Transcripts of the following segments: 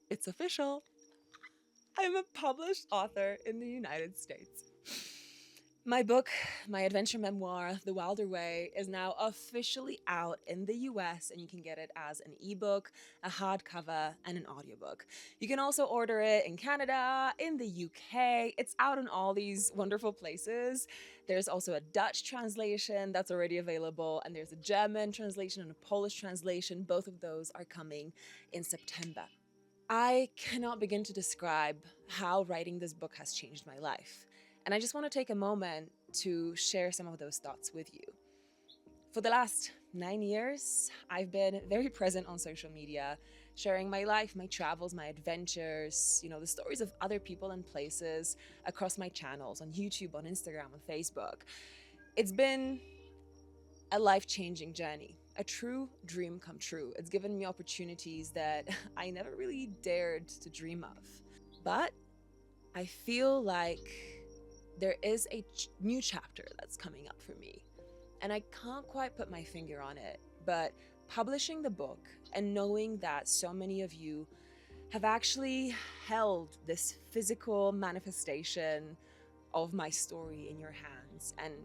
It's official. I'm a published author in the United States. My book, my adventure memoir, The Wilder Way, is now officially out in the US, and you can get it as an ebook, a hardcover, and an audiobook. You can also order it in Canada, in the UK. It's out in all these wonderful places. There's also a Dutch translation that's already available, and there's a German translation and a Polish translation. Both of those are coming in September. I cannot begin to describe how writing this book has changed my life. And I just want to take a moment to share some of those thoughts with you. For the last 9 years, I've been very present on social media, sharing my life, my travels, my adventures, the stories of other people and places across my channels on YouTube, on Instagram, on Facebook. It's been a life-changing journey, a true dream come true. It's given me opportunities that I never really dared to dream of. But I feel like there is a new chapter that's coming up for me. And I can't quite put my finger on it, but publishing the book and knowing that so many of you have actually held this physical manifestation of my story in your hands and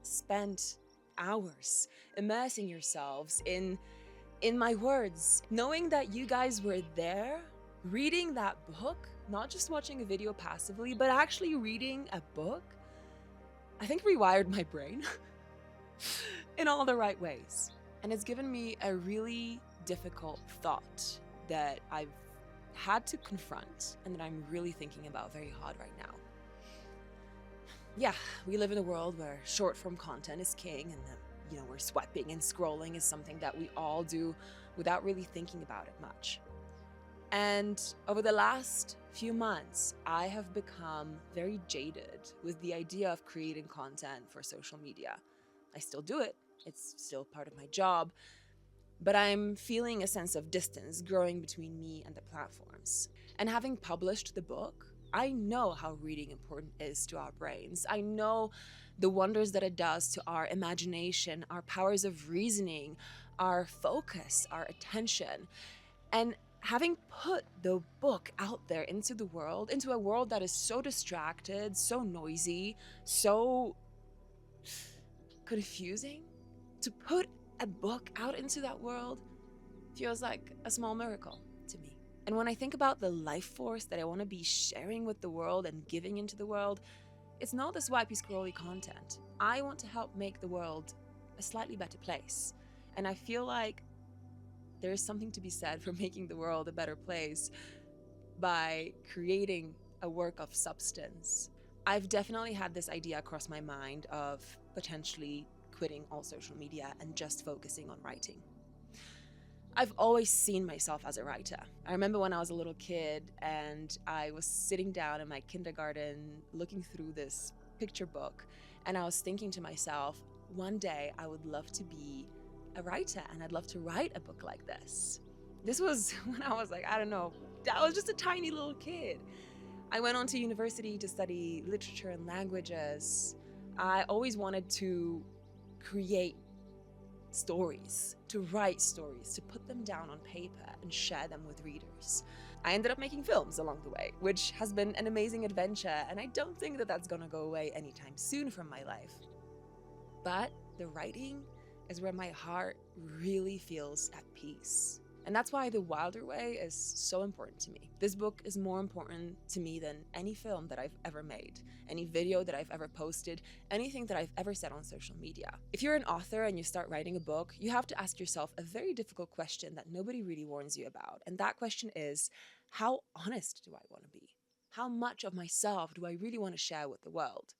spent hours immersing yourselves in my words, knowing that you guys were there reading that book, not just watching a video passively, but actually reading a book, I think rewired my brain in all the right ways. And it's given me a really difficult thought that I've had to confront and that I'm really thinking about very hard right now. Yeah, we live in a world where short form content is king, and where swiping and scrolling is something that we all do without really thinking about it much. And over the last few months, I have become very jaded with the idea of creating content for social media. I still do it, it's still part of my job, but I'm feeling a sense of distance growing between me and the platforms. And having published the book, I know how reading important is to our brains. I know the wonders that it does to our imagination, our powers of reasoning, our focus, our attention. And having put the book out there into the world, into a world that is so distracted, so noisy, so confusing, to put a book out into that world feels like a small miracle to me. And when I think about the life force that I want to be sharing with the world and giving into the world, it's not the swipey scrolly content. I want to help make the world a slightly better place. And I feel like there is something to be said for making the world a better place by creating a work of substance. I've definitely had this idea cross my mind of potentially quitting all social media and just focusing on writing. I've always seen myself as a writer. I remember when I was a little kid and I was sitting down in my kindergarten looking through this picture book, and I was thinking to myself, one day I would love to be a writer and I'd love to write a book like this. This was when I was like, I don't know, I was just a tiny little kid. I went on to university to study literature and languages. I always wanted to create stories, to write stories, to put them down on paper and share them with readers. I ended up making films along the way, which has been an amazing adventure, and I don't think that that's gonna go away anytime soon from my life. But the writing is where my heart really feels at peace. And that's why The Wilder Way is so important to me. This book is more important to me than any film that I've ever made, any video that I've ever posted, anything that I've ever said on social media. If you're an author and you start writing a book, you have to ask yourself a very difficult question that nobody really warns you about. And that question is, how honest do I want to be? How much of myself do I really want to share with the world?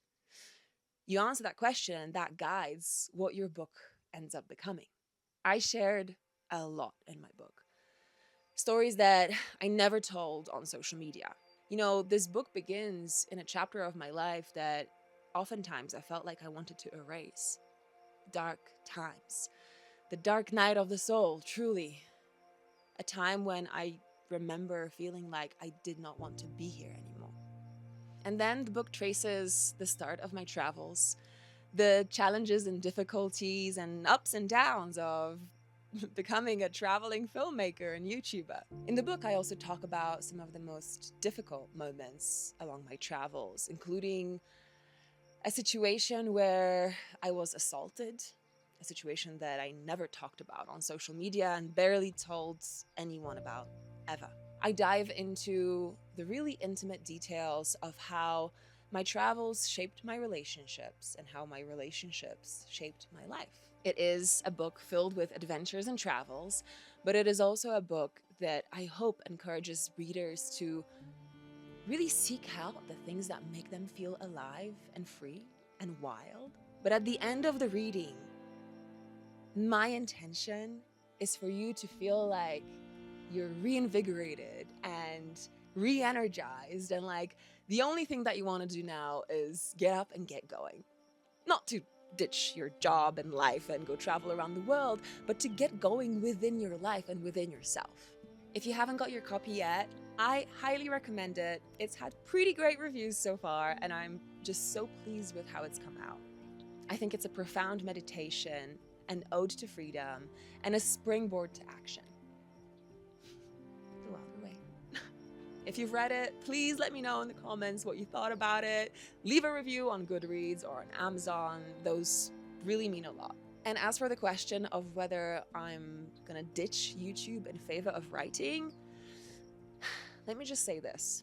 You answer that question, and that guides what your book ends up becoming. I shared a lot in my book. Stories that I never told on social media. This book begins in a chapter of my life that oftentimes I felt like I wanted to erase. Dark times. The dark night of the soul, truly. A time when I remember feeling like I did not want to be here anymore. And then the book traces the start of my travels, the challenges and difficulties and ups and downs of becoming a traveling filmmaker and YouTuber. In the book, I also talk about some of the most difficult moments along my travels, including a situation where I was assaulted, a situation that I never talked about on social media and barely told anyone about ever. I dive into the really intimate details of how my travels shaped my relationships and how my relationships shaped my life. It is a book filled with adventures and travels, but it is also a book that I hope encourages readers to really seek out the things that make them feel alive and free and wild. But at the end of the reading, my intention is for you to feel like you're reinvigorated and re-energized, and like the only thing that you want to do now is get up and get going. Not to ditch your job and life and go travel around the world, but to get going within your life and within yourself. If you haven't got your copy yet, I highly recommend it. It's had pretty great reviews so far, and I'm just so pleased with how it's come out. I think it's a profound meditation, an ode to freedom, and a springboard to action. The Wilder Way. If you've read it, please let me know in the comments what you thought about it. Leave a review on Goodreads or on Amazon. Those really mean a lot. And as for the question of whether I'm gonna ditch YouTube in favor of writing, let me just say this.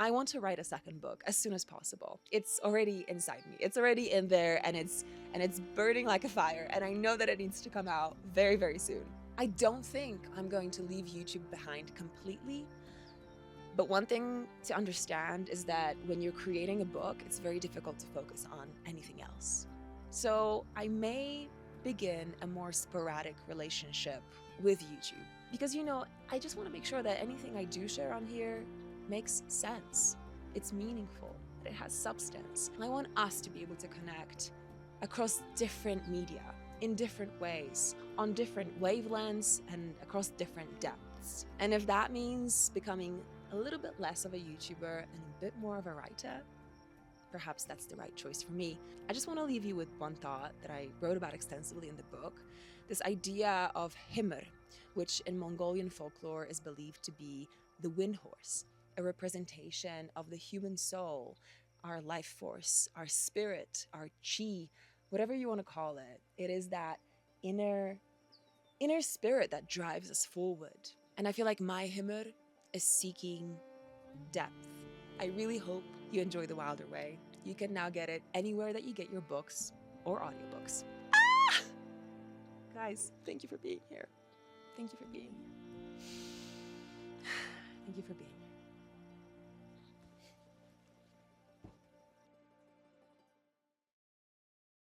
I want to write a second book as soon as possible. It's already inside me. It's already in there, and it's burning like a fire, and I know that it needs to come out very, very soon. I don't think I'm going to leave YouTube behind completely, but one thing to understand is that when you're creating a book, it's very difficult to focus on anything else. So I may begin a more sporadic relationship with YouTube because, I just want to make sure that anything I do share on here makes sense. It's meaningful, that it has substance. And I want us to be able to connect across different media, in different ways, on different wavelengths, and across different depths. And if that means becoming a little bit less of a YouTuber and a bit more of a writer, perhaps that's the right choice for me. I just want to leave you with one thought that I wrote about extensively in the book, this idea of Himmer, which in Mongolian folklore is believed to be the wind horse, a representation of the human soul, our life force, our spirit, our chi, whatever you want to call it. It is that inner spirit that drives us forward. And I feel like my Himmer is seeking depth. I really hope you enjoy The Wilder Way. You can now get it anywhere that you get your books or audiobooks. Guys, thank you for being here. Thank you for being here. Thank you for being here.